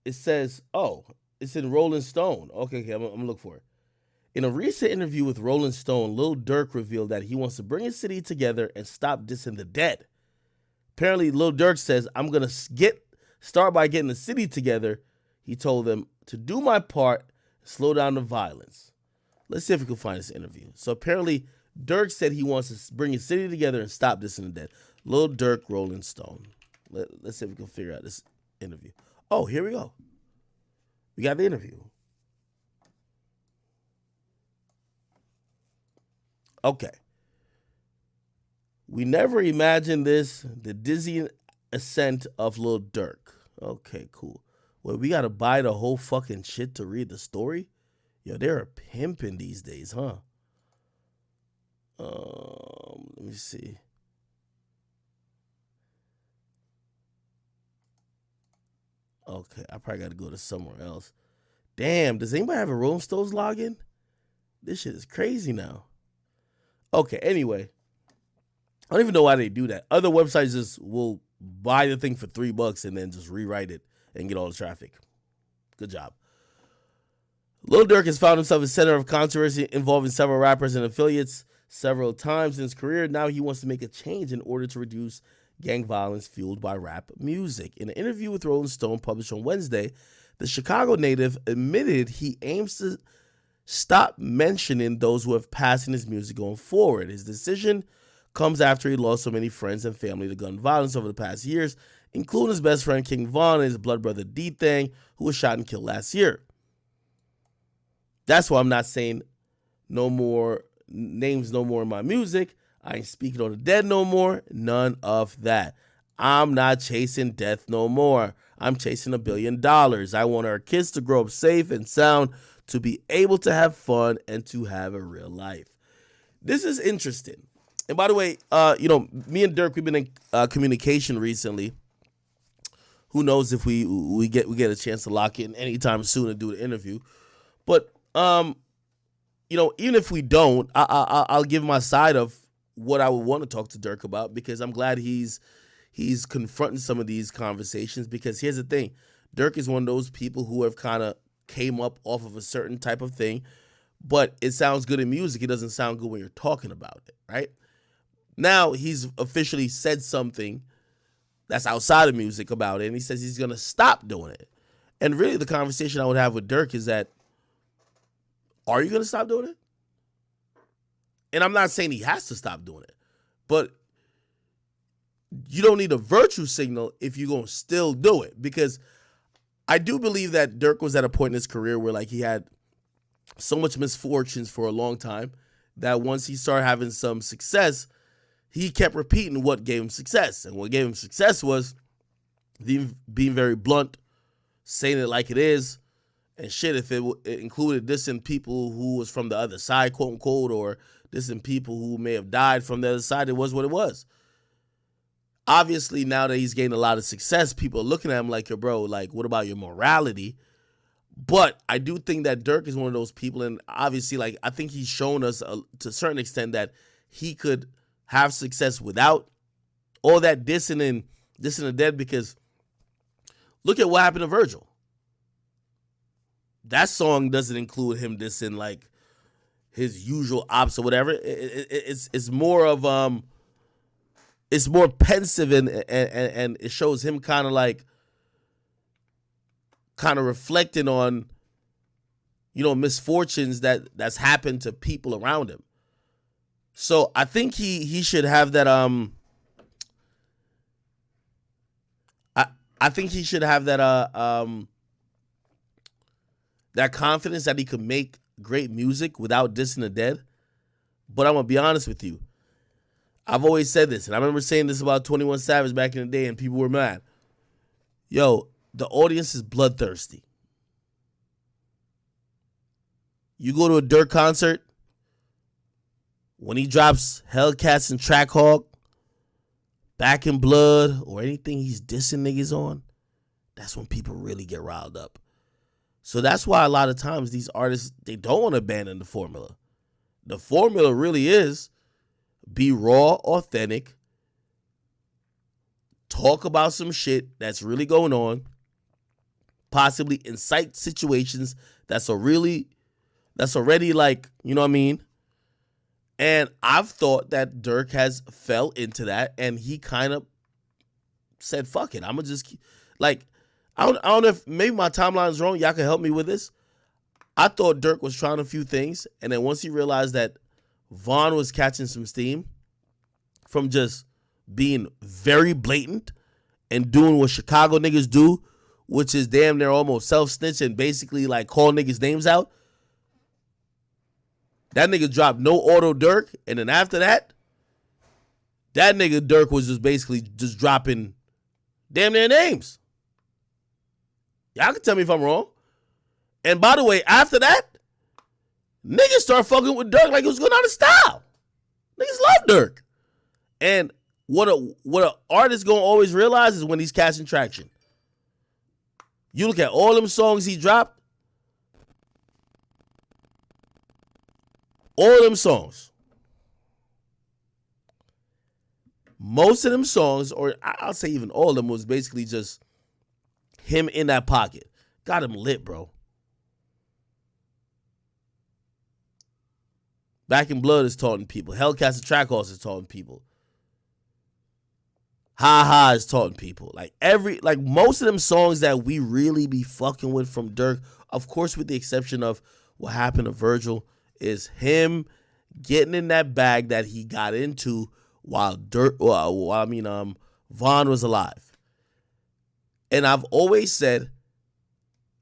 it says, oh, it's in Rolling Stone. Okay, I'm gonna look for it. In a recent interview with Rolling Stone, Lil Durk revealed that he wants to bring his city together and stop dissing the dead. Apparently, Lil Durk says, I'm gonna start by getting the city together. He told them to do my part, slow down the violence. Let's see if we can find this interview. So apparently, Durk said he wants to bring his city together and stop dissing the dead. Lil Durk, Rolling Stone. Let's see if we can figure out this interview. Oh, here we go. We got the interview. Okay. We never imagined this, the dizzying ascent of Lil Durk. Okay, cool. Well, we gotta buy the whole fucking shit to read the story? Yo, they're pimping these days, huh? Let me see. Okay, I probably gotta go to somewhere else. Damn, does anybody have a Rolling Stones login? This shit is crazy now. Okay, anyway. I don't even know why they do that. Other websites just will buy the thing for $3 and then just rewrite it and get all the traffic. Good job. Lil Durk has found himself a center of controversy involving several rappers and affiliates several times in his career. Now he wants to make a change in order to reduce gang violence fueled by rap music. In an interview with Rolling Stone published on Wednesday, the Chicago native admitted he aims to stop mentioning those who have passed in his music going forward. His decision comes after he lost so many friends and family to gun violence over the past years, including his best friend King Von and his blood brother D-Thang, who was shot and killed last year. That's why I'm not saying no more names no more in my music. I ain't speaking on the dead no more. None of that. I'm not chasing death no more. I'm chasing $1 billion. I want our kids to grow up safe and sound, to be able to have fun and to have a real life. This is interesting. And by the way, me and Durk, we've been in communication recently. Who knows if we get a chance to lock in anytime soon and do the interview. But even if we don't, I'll give my side of what I would want to talk to Durk about, because I'm glad he's confronting some of these conversations. Because here's the thing, Durk is one of those people who have kind of came up off of a certain type of thing, but it sounds good in music. It doesn't sound good when you're talking about it, right? Now he's officially said something that's outside of music about it, and he says he's going to stop doing it. And really the conversation I would have with Durk is that, are you going to stop doing it? And I'm not saying he has to stop doing it, but you don't need a virtue signal if you're going to still do it. Because I do believe that Durk was at a point in his career where he had so much misfortunes for a long time that once he started having some success, he kept repeating what gave him success. And what gave him success was being very blunt, saying it like it is. And shit, if it included dissing people who was from the other side, quote unquote, or dissing people who may have died from the other side, it was what it was. Obviously, now that he's gained a lot of success, people are looking at him like, yo, bro, what about your morality? But I do think that Durk is one of those people, and obviously, I think he's shown us to a certain extent that he could have success without all that dissing the dead, because look at what happened to Virgil. That song doesn't include him dissing his usual ops or whatever. It's more of it's more pensive, and it shows him kind of reflecting on misfortunes that's happened to people around him. So I think he should have that I think he should have that that confidence that he could make great music without dissing the dead. But I'm gonna be honest with you. I've always said this, and I remember saying this about 21 Savage back in the day, and people were mad. Yo, the audience is bloodthirsty. You go to a Durk concert, when he drops Hellcats and Trackhawk, Back in Blood, or anything he's dissing niggas on, that's when people really get riled up. So that's why a lot of times these artists, they don't want to abandon the formula. The formula really is be raw, authentic, talk about some shit that's really going on, possibly incite situations that's already like, you know what I mean? And I've thought that Durk has fell into that, and he kind of said, fuck it. I'm going to just like, I don't know if maybe my timeline's wrong. Y'all can help me with this. I thought Durk was trying a few things, and then once he realized that Vaughn was catching some steam from just being very blatant and doing what Chicago niggas do, which is damn near almost self-snitch and basically like call niggas' names out, that nigga dropped No Auto Durk, and then after that, that nigga Durk was just basically just dropping damn near names. Y'all can tell me if I'm wrong. And by the way, after that, niggas start fucking with Durk like it was going out of style. Niggas love Durk. And what an artist gonna always realize is when he's catching traction. You look at all them songs he dropped, all them songs. Most of them songs, or I'll say even all of them, was basically just him in that pocket. Got him lit, bro. Back in Blood is taunting people. Hellcats and Track Horse is taunting people. Ha Ha is taunting people. Like most of them songs that we really be fucking with from Durk, of course with the exception of what happened to Virgil, is him getting in that bag that he got into while Vaughn was alive. And I've always said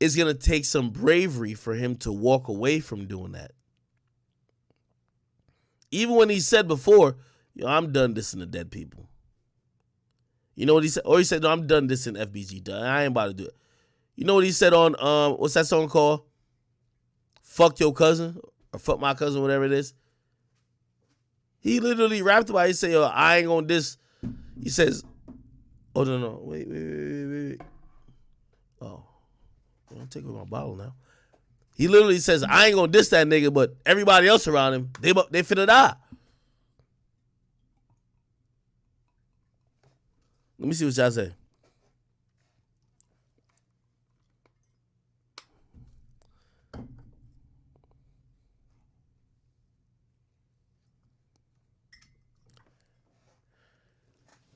it's gonna take some bravery for him to walk away from doing that. Even when he said before, I'm done dissing the dead people. You know what he said? Or he said, no, I'm done dissing FBG. I ain't about to do it. You know what he said on, what's that song called? Fuck Your Cousin, or Fuck My Cousin, whatever it is. He literally rapped about it. He said, yo, I ain't gonna diss. He says, oh, no. Wait. Oh, don't take away my bottle now. He literally says, I ain't gonna diss that nigga, but everybody else around him, they finna die. Let me see what y'all say.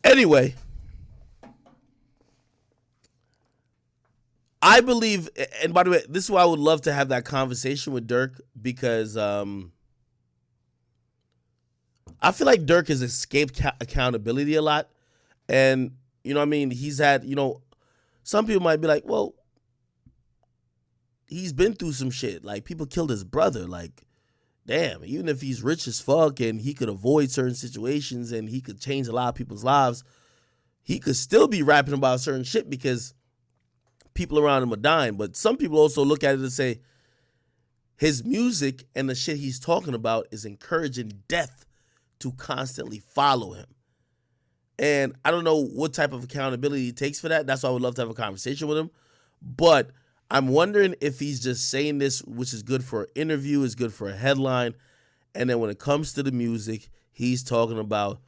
Anyway, I believe, and by the way, this is why I would love to have that conversation with Durk, because I feel like Durk has escaped accountability a lot. And, you know what I mean? He's had, some people might be like, well, he's been through some shit. Like, people killed his brother. Like, damn, even if he's rich as fuck and he could avoid certain situations and he could change a lot of people's lives, he could still be rapping about certain shit because people around him are dying. But some people also look at it and say his music and the shit he's talking about is encouraging death to constantly follow him. And I don't know what type of accountability he takes for that. That's why I would love to have a conversation with him. But I'm wondering if he's just saying this, which is good for an interview, is good for a headline. And then when it comes to the music, he's talking about,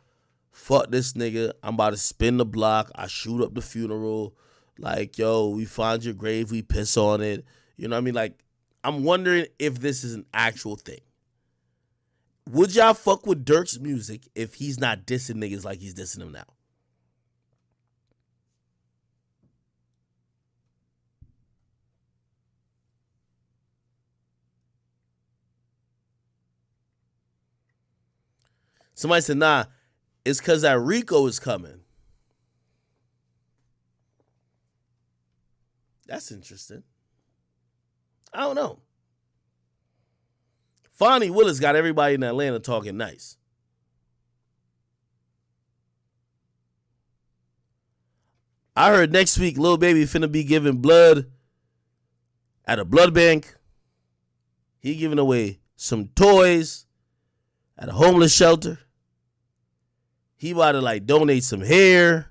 fuck this nigga, I'm about to spin the block, I shoot up the funeral. Like, yo, we find your grave, we piss on it. You know what I mean? Like, I'm wondering if this is an actual thing. Would y'all fuck with Durk's music if he's not dissing niggas like he's dissing them now? Somebody said, nah, it's because that Rico is coming. That's interesting. I don't know. Fonnie Willis got everybody in Atlanta talking nice. I heard next week Lil Baby finna be giving blood at a blood bank. He giving away some toys at a homeless shelter. He about to donate some hair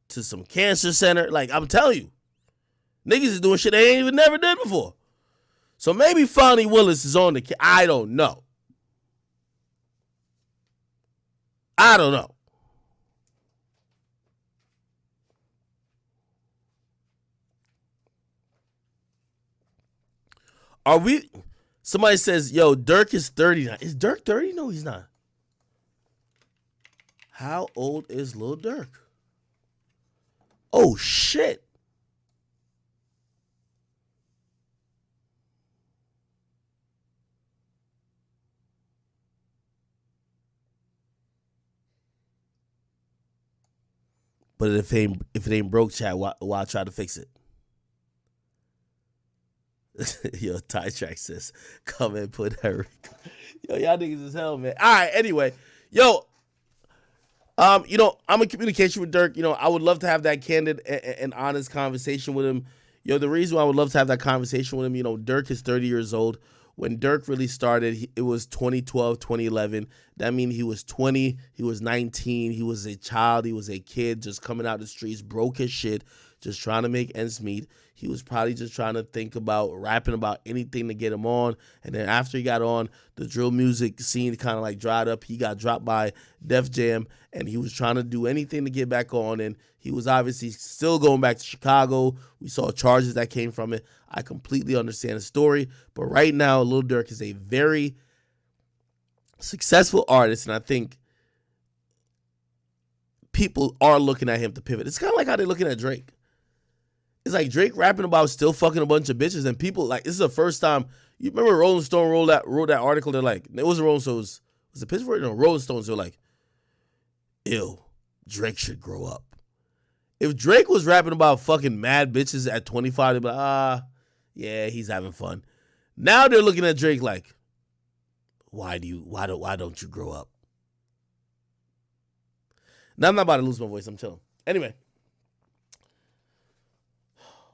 to some cancer center. Like, I'm telling you, niggas is doing shit they ain't even never did before. So maybe Fonnie Willis is on the. I don't know. Are we? Somebody says, "Yo, Durk is 30 now." Is Durk 30? No, he's not. How old is Lil Durk? Oh shit! But if it ain't broke, chat, why try to fix it? Yo, Ty Track says, come and put her. Yo, y'all niggas is hell, man. All right, anyway. Yo, I'm in communication with Durk. I would love to have that candid and honest conversation with him. The reason why I would love to have that conversation with him, Durk is 30 years old. When Durk really started, it was 2012, 2011. That means he was 20, he was 19, he was a child, he was a kid just coming out the streets, broke as shit, just trying to make ends meet. He was probably just trying to think about rapping about anything to get him on. And then after he got on, the drill music scene kind of like dried up. He got dropped by Def Jam, and he was trying to do anything to get back on. And he was obviously still going back to Chicago. We saw charges that came from it. I completely understand the story. But right now, Lil Durk is a very successful artist, and I think people are looking at him to pivot. It's kind of like how they're looking at Drake. It's like Drake rapping about still fucking a bunch of bitches, and people like this is the first time. You remember Rolling Stone wrote that article? They're like, it wasn't Rolling Stones. Was it Pittsburgh? No, Rolling Stones. They're like, ew, Drake should grow up. If Drake was rapping about fucking mad bitches at 25, they'd be like, yeah, he's having fun. Now they're looking at Drake like, why don't you grow up? Now I'm not about to lose my voice. I'm chilling. Anyway.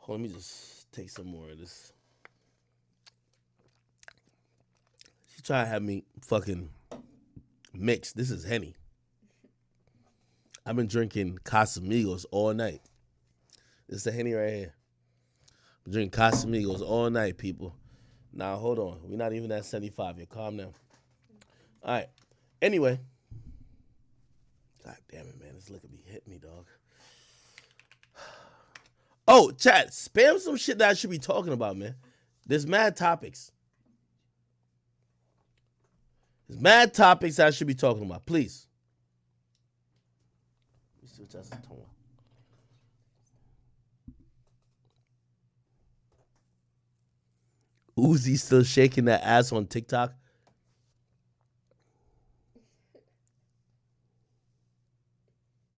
Let me just take some more of this. She tried to have me fucking mix. This is Henny. I've been drinking Casamigos all night. This is the Henny right here. I'm drinking Casamigos all night, people. Now, hold on. We're not even at 75 yet. Calm down. All right. Anyway. God damn it, man. This liquor be hitting me, dog. Oh, chat, spam some shit that I should be talking about, man. There's mad topics. There's mad topics I should be talking about. Please. Let me switch out some tone. Uzi still shaking that ass on TikTok.